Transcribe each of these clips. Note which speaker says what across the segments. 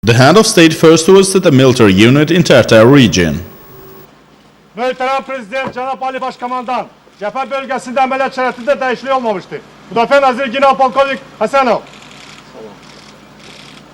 Speaker 1: The head of state first visited a military unit in Tartar region.
Speaker 2: Möhtərəm Prezident Cənab Ali Başkomandan, cəbhə bölgəsində əməliyyat şəraitində dəyişiklik olmamışdır. Müdafiə Naziri General Polkovnik Həsənov.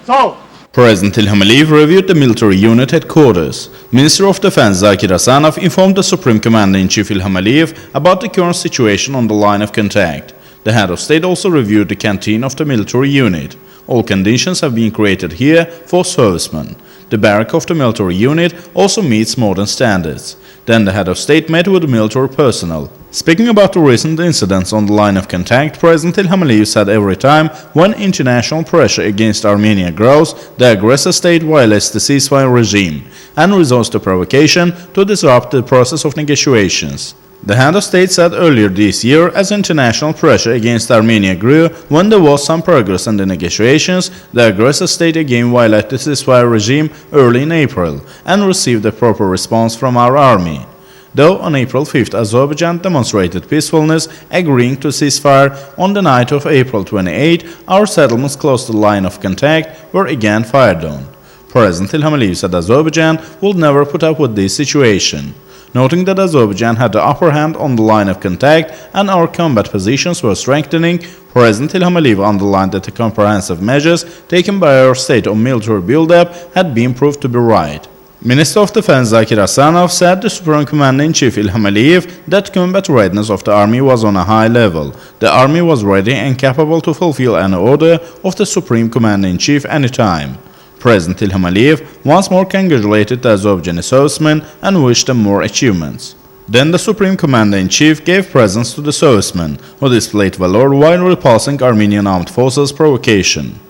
Speaker 2: Sağ ol.
Speaker 1: President İlham Aliyev reviewed the military unit headquarters. Minister of Defense Zakir Hasanov informed the Supreme Commander-in-Chief İlham Aliyev about the current situation on the line of contact. The head of state also reviewed the canteen of the military unit. All conditions have been created here for servicemen. The barrack of the military unit also meets modern standards. Then the head of state met with the military personnel. Speaking about the recent incidents on the line of contact, President İlham Aliyev said every time when international pressure against Armenia grows, the aggressor state violates the ceasefire regime and resorts to provocation to disrupt the process of negotiations. The head of state said earlier this year, as international pressure against Armenia grew, when there was some progress in the negotiations, the aggressor state again violated the ceasefire regime early in April and received a proper response from our army. Though on April 5th, Azerbaijan demonstrated peacefulness, agreeing to ceasefire, on the night of April 28, our settlements close to the line of contact were again fired on. President İlham Aliyev said Azerbaijan would never put up with this situation. Noting that Azerbaijan had the upper hand on the line of contact and our combat positions were strengthening, President İlham Aliyev underlined that the comprehensive measures taken by our state on military build-up had been proved to be right. Minister of Defense Zakir Hasanov said the Supreme Commander-in-Chief İlham Aliyev that combat readiness of the army was on a high level. The army was ready and capable to fulfill any order of the Supreme Commander-in-Chief anytime. President İlham Aliyev once more congratulated the Azerbaijani servicemen and wished them more achievements. Then the Supreme Commander-in-Chief gave presents to the servicemen, who displayed valor while repulsing Armenian armed forces' provocation.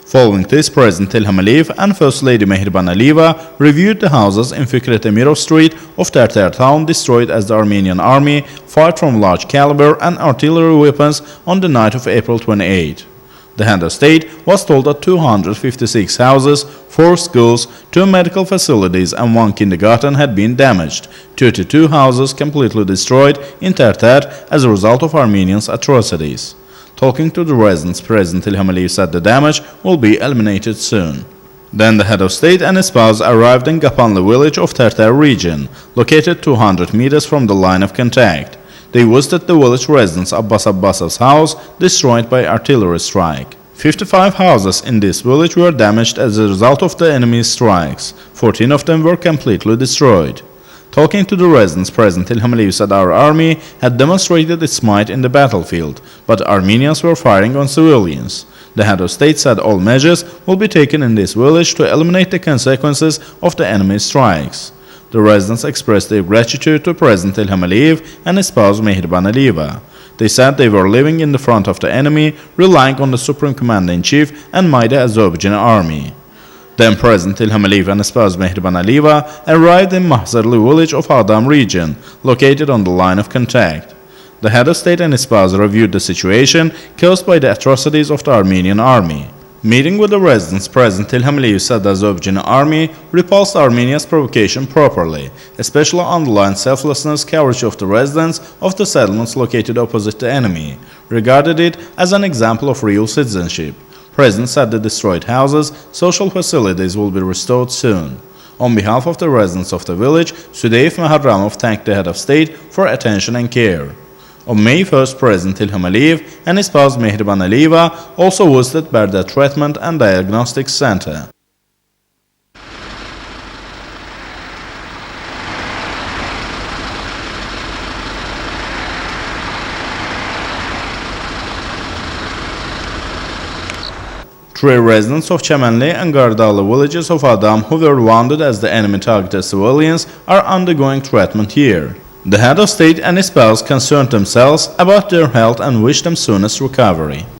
Speaker 1: Following this, President İlham Aliyev and First Lady Mehriban Aliyeva reviewed the houses in Fikret Amirov Street of Tartar town destroyed as the Armenian army fired from large caliber and artillery weapons on the night of April 28. The head of state was told that 256 houses, 4 schools, 2 medical facilities and 1 kindergarten had been damaged, 32 houses completely destroyed in Tartar as a result of Armenians' atrocities. Talking to the residents, President İlham Aliyev said the damage will be eliminated soon. Then the head of state and his spouse arrived in Gapanlı village of Tartar region, located 200 meters from the line of contact. They visited the village residents Abbas Abbasov's house, destroyed by artillery strike. 55 houses in this village were damaged as a result of the enemy's strikes. 14 of them were completely destroyed. Talking to the residents, President İlham Aliyev said our army had demonstrated its might in the battlefield, but Armenians were firing on civilians. The head of state said all measures will be taken in this village to eliminate the consequences of the enemy's strikes. The residents expressed their gratitude to President İlham Aliyev and his spouse Mehriban Aliyeva. They said they were living in the front of the enemy, relying on the Supreme Commander-in-Chief and mighty Azerbaijani army. Then President İlham Aliyev and his spouse Mehriban Aliyeva arrived in Mahzarlı village of Aghdam region, located on the line of contact. The head of state and his spouse reviewed the situation caused by the atrocities of the Armenian army. Meeting with the residents, President İlham Aliyev said the Azerbaijani army repulsed Armenia's provocation properly, especially underlined selflessness, courage of the residents of the settlements located opposite the enemy, regarded it as an example of real citizenship. President said the destroyed houses, social facilities will be restored soon. On behalf of the residents of the village, Sudeyf Mehriban thanked the head of state for attention and care. On May 1st, President İlham Aliyev and his spouse Mehriban Aliyeva also visited Barda Treatment and Diagnostics Center. Three residents of Çəmənli and Qardalı villages of Aghdam who were wounded as the enemy targeted civilians are undergoing treatment here. The head of state and his spouse concerned themselves about their health and wished them soonest recovery.